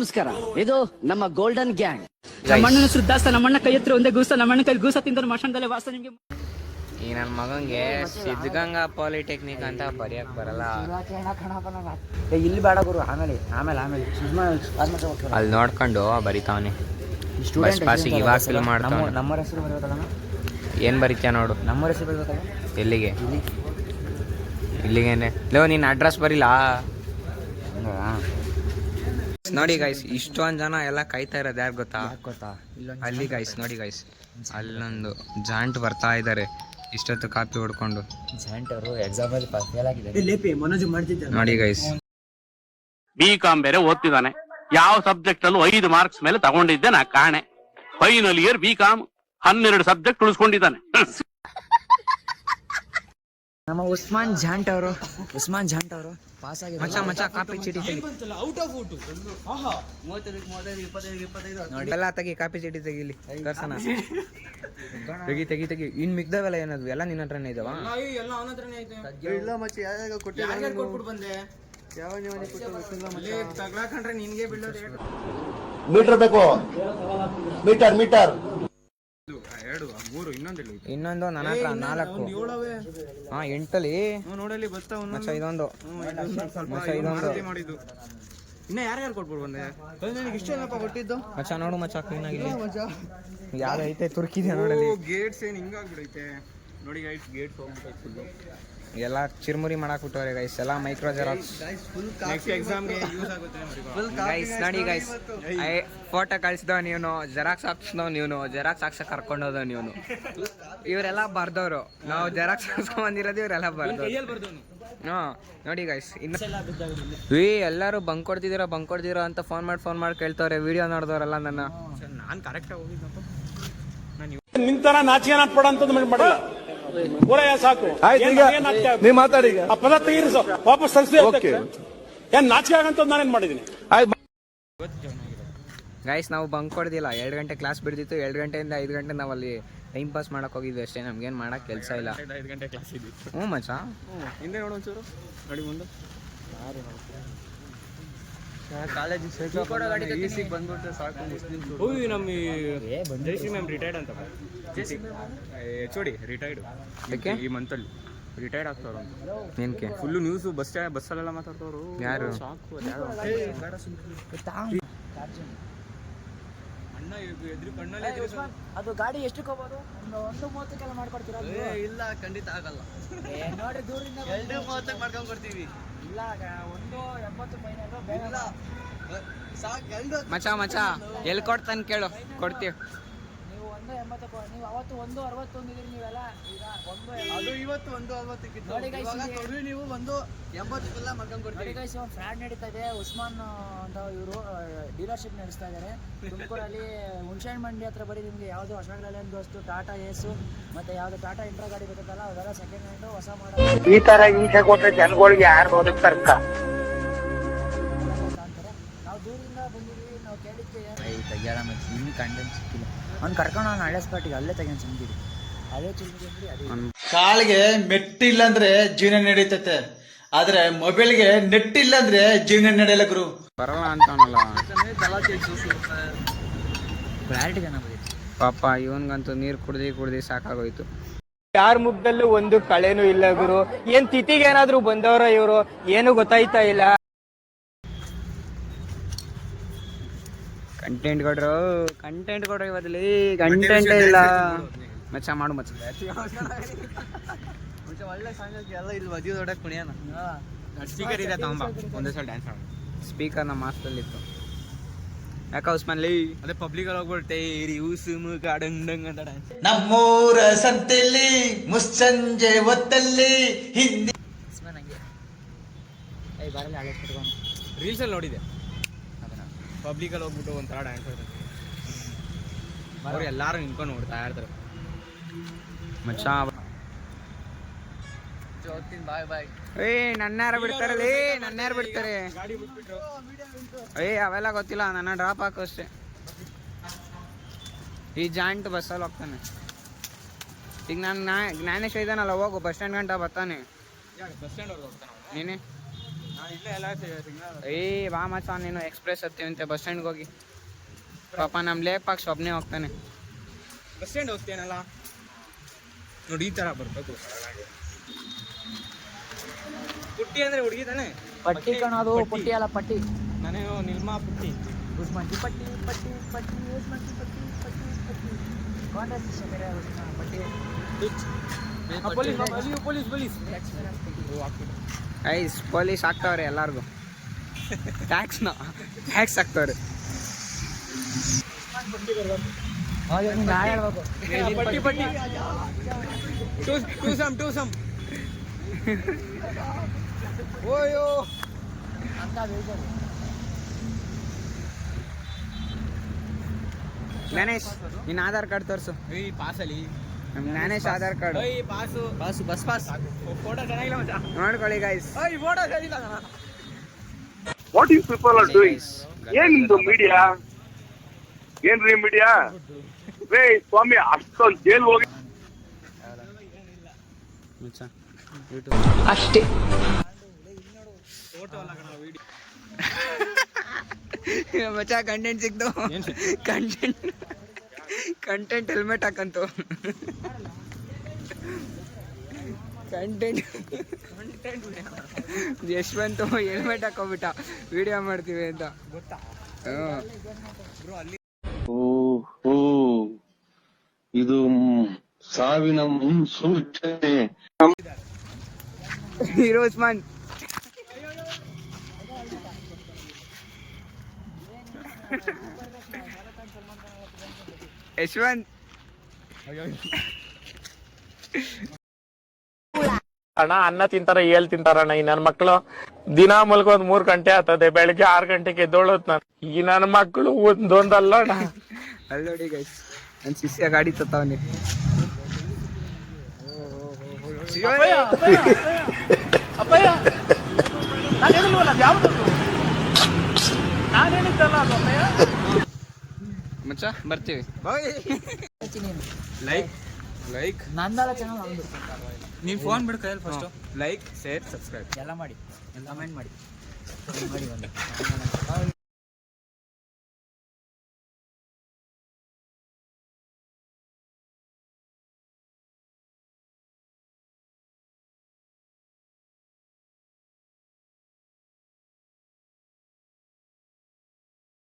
ನಮಸ್ಕಾರ, ಇದು ನಮ್ಮ ಗೋಲ್ಡನ್ ಗ್ಯಾಂಗ್. ನಮ್ಮಣ್ಣನ ಶುದ್ಧಾಸ್ತ, ನಮ್ಮಣ್ಣ ಕೈ ಹತ್ರ ಒಂದೇ ಗೂಸ, ನಮ್ಮಣ್ಣ ಕೈ ಗೂಸ ತಿಂದ್ರೆ ಮಶಾನದಲ್ಲೇ ವಾಸ. ನಿಮ್ಗೆ ಈ ನನ್ನ ಮಗಂಗೆ ಸಿದ್ಧಗಂಗಾ ಪಾಲಿಟೆಕ್ನಿಕ್ ಅಂತ ಬರೆಯಕ್ ಬರಲ್ಲ. ಇಲ್ಲಿ ಬೇಡ ಗುರು, ಆಮೇಲೆ ಅಲ್ಲಿ ನೋಡ್ಕೊಂಡು ಬರಿತಾವನೆ. ಬಸ್ ಪಾಸಿಗೆ ಇವಾಗ ಫಿಲ್ ಮಾಡ್ತಾವ. ನಮ್ಮ ಹೆಸರು ಬರೋದಲ್ಲ, ಏನು ಬರೀತ್ಯಾ ನೋಡು. ನಮ್ಮ ಹೆಸರು ಬರಬೇಕಲ್ಲ. ಎಲ್ಲಿಗೆ? ಇಲ್ಲಿಗೇನೆ ಲೋ, ನೀನು ಅಡ್ರೆಸ್ ಬರಿಲ್ಲ ನೋಡಿ ಗೈಸ್. ಇಷ್ಟೊಂದು ಜನ ಎಲ್ಲ ಕಾಯ್ತಾ ಇರೋದು ಯಾರು ಗೊತ್ತಾ? ಅಲ್ಲಿ ಗೈಸ್ ನೋಡಿ ಗೈಸ್, ಅಲ್ಲೊಂದು ಜಾಂಟ್ ಬರ್ತಾ ಇದ್ದಾರೆ ಇಷ್ಟೊತ್ತು ಕಾಪಿ ಹೊಡ್ಕೊಂಡು. ಜಾಂಟ್ ಅವರು ಎಕ್ಸಾಮಲ್ಲಿ ಫೇಲ್ ಆಗಿದ್ದಾರೆ ನೋಡಿ ಗೈಸ್. BCom ಬೇರೆ ಓದ್ತಿದ್ದಾನೆ. ಯಾವ ಸಬ್ಜೆಕ್ಟ್ ಅಲ್ಲೂ 5 ಮಾರ್ಕ್ಸ್ ಮೇಲೆ ತಗೊಂಡಿದ್ದೆ ನಾ ಕಾಣೆ. ಫೈನಲ್ ಇಯರ್ BCom 12 ಸಬ್ಜೆಕ್ಟ್ ಉಳಿಸ್ಕೊಂಡಿದ್ದಾನೆ. ನಮ್ಮ ಉಸ್ಮಾನ್ ಜಾಂಟ್ ಅವರು ಪಾಸ್ ಆಗಿ ಮಚ್ಚ ಕಾಪಿ ಚೀಟಿ ತೆಗಿ. ಎಲ್ಲ ತೆಗಿ, ಕಾಪಿ ಚೀಟಿ ತೆಗಿಲಿ ಕರ್ಸನ. ತೆಗಿ ಇನ್ ಮಿಗ್ದವೆಲ್ಲ ಏನದು ಎಲ್ಲ ನಿನ್ನ ಹತ್ರನೇ ಇದಾವ? ಮೀಟರ್ ಬೇಕು, ಮೀಟರ್ ಇನ್ನೊಂದು ನನ್ನ ಹತ್ರ 4. ಹಾ 8ಅಲ್ಲಿ ಮಚ್ಚ ಇದೊಂದು ಇನ್ನ ಯಾರ್ಯಾರು ಕೊಟ್ಬಿಡು ಬಂದೆ? ನನಗೆ ಇಷ್ಟೇನಪ್ಪ ಕೊಟ್ಟಿದ್ದು ಮಚ್ಚ. ನೋಡು ಮಚ್ಚ, ಕ್ಲೀನ್ ಆಗಿ ಯಾವ್ದು ಐತೆ ತುರ್ಕಿದೆ ನೋಡಲಿ. ಗೇಟ್ಸ್ ಏನು ಹಿಂಗಾಗ್ಬಿಡೈತೆ ನೋಡಿ ಗೈಸ್. ಗೇಟ್ಸ್ ಹೋಗ್ಬಿಟ್ಟು ಎಲ್ಲ ಚಿರ್ಮುರಿ ಮಾಡಾಕ್ಬಿಟ್ಟವ್ರೆ ಗೈಸ್. ಎಲ್ಲ ಮೈಕ್ರೋ ಜೆರಾಕ್ಸ್. ನೆಕ್ಸ್ಟ್ ಎಕ್ಸಾಮ್ಗೆ ಯೂಸ್ ಆಗುತ್ತೆ ಗೈಸ್ ನೋಡಿ ಗೈಸ್, ಫೋಟೋ ಕಳಿಸಿದವ್ ನೀನು, ಜೆರಾಕ್ಸ್ ಹಾಕ್ಸಿದವ್ ನೀನು, ಜೆರಾಕ್ಸ್ ಹಾಕ್ಸಕ್ ಕರ್ಕೊಂಡೋದ ನೀನು. ಇವರೆಲ್ಲ ಬರ್ದವ್ರು. ನಾವು ಜೆರಾಕ್ಸ್ ಹಾಕ್ಸ್ಕೊಂಡ್ ಇವರೆಲ್ಲ ಬರ್ದವ್ರು. ಹಾ ನೋಡಿ ಗೈಸ್. ಎಲ್ಲರೂ ಬಂಕ್ ಕೊಡ್ತಿದ್ದೀರಾ ಅಂತ ಫೋನ್ ಮಾಡಿ ಕೇಳ್ತವ್ರೆ. ವಿಡಿಯೋ ನೋಡಿದವ್ರಲ್ಲ ನಾನು ಕರೆಕ್ಟಾಗಿ ಹೋಗಿದ್ದಪ್ಪ. ನಿಂತರ ನಾಚಿಕೆ ನಾಟ್ಬೇಡ ಅಂತ ಮಾಡಿಲ್ಲ. ಸಾಕು, ನೀವು ಮಾತಾಡಿ. ಆ ಪದ ತೆಗೀರಿಸು, ವಾಪಸ್ ಸಲ್ಲಿಸಿ. ಏನ್ ನಾಚಿಕೆ ಆಗಂತ ನಾನೇನ್ ಮಾಡಿದೀನಿ? ಗೈಸ್ ನಾವು ಬಂಕ್ ಕೊಡ್ದಿಲ್ಲ. 2 ಗಂಟೆ ಕ್ಲಾಸ್ ಬಿಡ್ದಿತ್ತು. 2 ಗಂಟೆಯಿಂದ 5 ಗಂಟೆ ನಾವು ಅಲ್ಲಿ ಟೈಮ್ ಪಾಸ್ ಮಾಡಕ್ ಹೋಗಿದ್ವಿ ಅಷ್ಟೇ. ನಮ್ಗೇನು ಮಾಡಕ್ ಕೆಲಸ ಇಲ್ಲ. 5 ಗಂಟೆ ಕ್ಲಾಸ್ ಇದ್ದಿತ್ತು. ಹ್ಞೂ ಮಚ್ಚ. ಹಿಂದೆ ನೋಡು ಒಂಚೂರು, ಗಾಡಿ ಮುಂದೆ ಕಾಲೇಜಿಗೆ ಬಂದ್ಬಿಟ್ರೆ ಸಾಕು. ಮುಸ್ಲಿಮ್ಸ್ ನಮ್ಮ ಜಯಶ್ರೀ ಮ್ಯಾಮ್ ರಿಟೈರ್ಡ್ ಅಂತ. HOD ರಿಟೈರ್ಡ್ ಈ ಮಂತಲ್ಲಿ ರಿಟೈರ್ಡ್ ಆಗ್ತಾವ್ರು ಅಂತ. ಏನಕ್ಕೆ? ಫುಲ್ಲು ನ್ಯೂಸು ಬಸ್ಸಲ್ಲೆಲ್ಲ ಮಾತಾಡ್ತವ್ರು. ಯಾರು? ಸಾಕು ಅಣ್ಣ ಎದುರು ಕಣ್ಣಲ್ಲಿ ಅದು ಗಾಡಿ ಎಷ್ಟಕ್ಕೆ ಹೋಗೋದು? 1:30 ಮಾಡ್ಕೊಡ್ತೀರಾ? ಇಲ್ಲ, ಖಂಡಿತ ಆಗಲ್ಲ. ನೋಡ್ರಿ, ದೂರಿಂದ 2:30 ಮಾಡ್ಕೊಂಡ್ ಕೊಡ್ತೀವಿ. ಇಲ್ಲ, 1:80 ಫೈನಲ್ ಬೇಡ. ಮಚ್ಚ ಎಲ್ಲಿ ಕೊಡ್ತಾನೆ ಕೇಳು, ಕೊಡ್ತೀವಿ. ನೀವು 1:80, ನೀವು ಅವತ್ತು 1:61 ಇದ್ರಿ. ನೀವೆಲ್ಲ ಈಗ ಅದು ಇವತ್ತು 1:60 ನೋಡಿ guys, ನೀವು 1:80 ಮಾಡ್ಕೊಂಡ್ ಕೊಡ್ತೀವಿ. ನೋಡಿ guys, ಫ್ರಾಡ್ ನಡೀತಾ ಇದೆ. ಉಸ್ಮಾನ್ ಅಂತ ಇವರು ಡೀಲರ್ಶಿಪ್ ನಡೆಸ್ತಾ ಇದ್ದಾರೆ ತುಮಕೂರಲ್ಲಿ. ಹುಣಸೆ ಮಂಡಿ ಹತ್ರ ಬರೀ ನಿಮಗೆ ಯಾವುದು ಅಶೋಕ್ ಲೇಲ್ಯಾಂಡ್ ದೋಸ್ತು, ಟಾಟಾ ಏಸು, ಮತ್ತೆ ಯಾವ್ದು ಟಾಟಾ ಇಂಟ್ರಾ ಗಾಡಿ ಬರುತ್ತಲ್ಲ, ಅವೆಲ್ಲ ಸೆಕೆಂಡ್ ಹ್ಯಾಂಡ್ ಹೊಸ ಮಾಡಲ್. ಈ ತರ ಹಿಂಸೆ ಕೊಟ್ರೆ ಜನಗಳಿಗೆ ಯಾರು ಬದುಕ್ತಾರ? ನಾವು ದೂರಿಂದ ಬಂದಿದ್ದೀವಿ. ನಾವು ಕೇಳಿದ್ಕೆ ತೆಗಿಯೋಣ ಮತ್ತೆ ಇನ್ನು ಕಂಟೆಂಟ್ ಸಿಕ್ಕಿಲ್ಲ. ಅವ್ನು ಕರ್ಕೊಂಡು ನಾನು ಹಳೆ ಸ್ಪಾಟಿಗೆ ಅಲ್ಲೇ ತೆಗೆದು ಚಂದಿರಿ. ಅದೇ ಚಂದಿರಿ. ಅದೇ ಕಾಲ್ಗೆ ಮೆಟ್ಟಿಲ್ಲ ಅಂದ್ರೆ ಜೀವನ ನಡೀತೈತೆ, ಆದ್ರೆ ಮೊಬೈಲ್ಗೆ ನೆಟ್ ಇಲ್ಲ ಅಂದ್ರೆ ಜೀವನ ನಡೆಯಲ್ಲ ಗುರು. ಬರಲ್ಲ ಅಂತಾನಲ್ಲ ಕ್ಲಾರಿಟಿ ಜನ ಬರೀ. ಪಾಪ ಇವನ್ಗಂತೂ ನೀರು ಕುಡ್ದು ಸಾಕಾಗೋಯ್ತು. ಯಾರ ಮುಖದಲ್ಲೂ ಒಂದು ಕಳೆನೂ ಇಲ್ಲ ಗುರು. ಏನ್ ತಿಥಿಗೆ ಏನಾದ್ರು ಬಂದವ್ರ ಇವರು? ಏನು ಗೊತ್ತಾಯ್ತಾ ಇಲ್ಲ. ಕಂಟೆಂಟ್ ಕೊಡ್ರು ಇವತ್ತಲ್ಲಿ ಕಂಟೆಂಟೇ ಇಲ್ಲ. ಮಚ್ಚ ಮಾಡು ಮಚ್ಚ. ಒಳ್ಳೆ ಸಾಂಗ್ ಎಲ್ಲ ಇಲ್ಲಿ ಮದುವೆ ದೊಡ್ಡ ಕುಣಿಯೋಣ. ಸ್ಪೀಕರ್ ಇದೆ ತಗೊಂಬ, ಒಂದೇ ಸಲ ಡ್ಯಾನ್ಸ್ ಆಡೋಣ. ಸ್ಪೀಕರ್ ನಮ್ಮ ಮಾಸ್ತಲ್ಲಿತ್ತು. ಯಾಕ ಉಸ್ಮಾನ್ಲಿ ಅದೇ ಪಬ್ಲಿಕ್ ಅಲ್ಲಿ ಹೋಗ್ಬಿಟ್ಟೆ ಡಂಗ್ ಅಂತ ಡ್ಯಾನ್ಸ್. ನಮ್ಮೂರ ಸಂತೆಯಲ್ಲಿ ಮುಸ್ಸಂಜೆ ಹೊತ್ತಲ್ಲಿ ಹಿಂದಿ ಉಸ್ಮಾನ್ ಹಂಗೆ ಬರಲ್ಲ ಹಳೆ ಕಟ್ಕೊಂಡು ರೀಲ್ಸ್ ಅಲ್ಲಿ ನೋಡಿದೆ. ಪಬ್ಲಿಕ್ ಅಲ್ಲಿ ಹೋಗ್ಬಿಟ್ಟು ಒಂಥರ ಡ್ಯಾನ್ಸ್ ಆಡ್ತಾರೆ. ಅವ್ರು ಎಲ್ಲಾರು ನಿಂತ್ಕೊಂಡು ನೋಡ್ತಾ ಇರ್ತಾರೆ. ಮಚ್ಚ ಬಾಯ್. ನನ್ಯಾರು ಬಿಡ್ತಾರೆ. ಅವೆಲ್ಲ ಗೊತ್ತಿಲ್ಲ, ನನ್ನ ಡ್ರಾಪ್ ಹಾಕು ಅಷ್ಟೇ. ಈ ಜಾಯಿಂಟ್ ಬಸ್ಸಲ್ಲಿ ಹೋಗ್ತಾನೆ. ಈಗ ನಾನು ಜ್ಞಾನೇಶ್ವರ ಇದ್ದಾನಲ್ಲ, ಹೋಗು ಬಸ್ ಸ್ಟ್ಯಾಂಡ್ ಗಂಟ ಬರ್ತಾನೆ. ಬಸ್ ಸ್ಟ್ಯಾಂಡ್ ಅವ್ರಿಗೆ ಹೋಗ್ತಾನೆ ನೀನೆ. ಏಯ್ ಬಾ ಮಚ್ಚ ನೀನು ಎಕ್ಸ್ಪ್ರೆಸ್ ಹತ್ತೀವಂತೆ ಬಸ್ ಸ್ಟ್ಯಾಂಡ್ಗೆ ಹೋಗಿ ಪಾಪ ನಮ್ಮ ಲೇಪಾಕ್ ಒಬ್ಬನೇ ಹೋಗ್ತಾನೆ. ಬಸ್ ಸ್ಟ್ಯಾಂಡ್ ಹೋಗ್ತೇನಲ್ಲ ನೋಡಿ, ಈ ತರ ಬರ್ಬೇಕು. ಪುಟ್ಟಿ ಅಂದ್ರೆ ಹುಡುಗಿ ತಾನೆ? ಪಟ್ಟಿ ಕಾಣೋದು, ಪುಟ್ಟಿ ಅಲ್ಲ ಪಟ್ಟಿ. ನಾನು ನಿಲ್ಮಾ ಪುಟ್ಟಿ. ಉಸ್ಮಾನ್ ಜಿ ಪಟ್ಟಿ ಪಟ್ಟಿ ಪಟ್ಟಿ ಉಸ್ಮಾನ್ ಜಿ ಪಟ್ಟಿ ಪಟ್ಟಿ ಪಟ್ಟಿ ಕಾಂಟ್ರಾಸ್ಟ್ ಮೇರೆ ಉಸ್ಮಾನ್ ಪಟ್ಟಿ. ಪೊಲೀಸ್ ಐಸ್ ಪೊಲೀಸ್ ಹಾಕ್ತಾವ್ರೆ ಎಲ್ಲಾರ್ಗು ಟ್ಯಾಕ್ಸ್ ಹಾಕ್ತಾವ್ರೆ. ನಾಳೆ ಹೇಳ್ಬೇಕು ಪಟ್ಟಿ ಟೂ ಸಮ್ ಓಯೋ ಅಂತ ಬೇಜಾರು. ಜ್ಞಾನೇಶ್ ನಿನ್ನ ಆಧಾರ್ ಕಾರ್ಡ್ ತೋರಿಸು. ಏಯ್ ಪಾಸಲ್ಲಿ ನಮ್ಮ ಜ್ಞಾನೇಶ್ ಆಧಾರ್ ಕಾರ್ಡ್ ಏಯ್ ಪಾಸು ಬಸ್ ಪಾಸ್. ಫೋಟೋ ಚೆನ್ನಾಗಿಲ್ಲ ಮಚ್ಚ. ನೋಡ್ಕೊಳ್ಳಿ ಗೈಸ್. ಏಯ್ ಫೋಟೋ ಚೆನ್ನಾಗಿಲ್ಲ. What you people are doing? ಏನಿದು ಮೀಡಿಯಾ? ಏನ್ರಿ ಮೀಡಿಯಾ? ರೇ ಸ್ವಾಮಿ, ಅಷ್ಟೊಂದು ಜೈಲ್ ಹೋಗಿ ಅಷ್ಟೇ ಮಚ್ಚ ಕಂಟೆಂಟ್ ಸಿಕ್ತು. ಕಂಟೆಂಟ್ ಹೆಲ್ಮೆಟ್ ಹಾಕಂತು. ಕಂಟೆಂಟ್ ಯಶ್ವಂತು ಹೆಲ್ಮೆಟ್ ಹಾಕೋಬಿಟ್ಟ ವಿಡಿಯೋ ಮಾಡ್ತೀವಿ ಅಂತ. ಇದು ಸಾವಿನ ಮುನ್ಸೂಚನೆ. ಹೀರೋ ಉಸ್ಮಾನ್ ಯಶವಂತ್ ಅಣ್ಣ ಅನ್ನ ತಿಂತಾರ ಏಳ್ ತಿಂತಾರಣ್ಣ. ಈ ನನ್ ಮಕ್ಳು ದಿನ ಮಲ್ಕೊಂದ್ 3 ಗಂಟೆ ಆಗ್ತದೆ, ಬೆಳಿಗ್ಗೆ 6 ಗಂಟೆಗೆ ಎದ್ದೋಳತ್ ನಾನು. ಈ ನನ್ನ ಮಕ್ಳು ಒಂದೊಂದಲ್ಲ ಅಣ್ಣ. ಅಲ್ಲಿ ನೋಡಿ ಗೈಸ್, ನನ್ ಶಿಷ್ಯ ಗಾಡಿ ತತ್ತವನಿ. ಮಚ್ಚ ಬರ್ತೀವಿ. ಲೈಕ್ ನಂದಲ್ಲ ಚಾನಲ್ ನಮ್ದು. ನೀನ್ ಫೋನ್ ಬಿಡು ಕೈಯಲ್ಲಿ ಫಸ್ಟ್. ಲೈಕ್ ಶೇರ್ ಸಬ್ಸ್ಕ್ರೈಬ್ ಎಲ್ಲ ಮಾಡಿ, ಕಮೆಂಟ್ ಮಾಡಿ.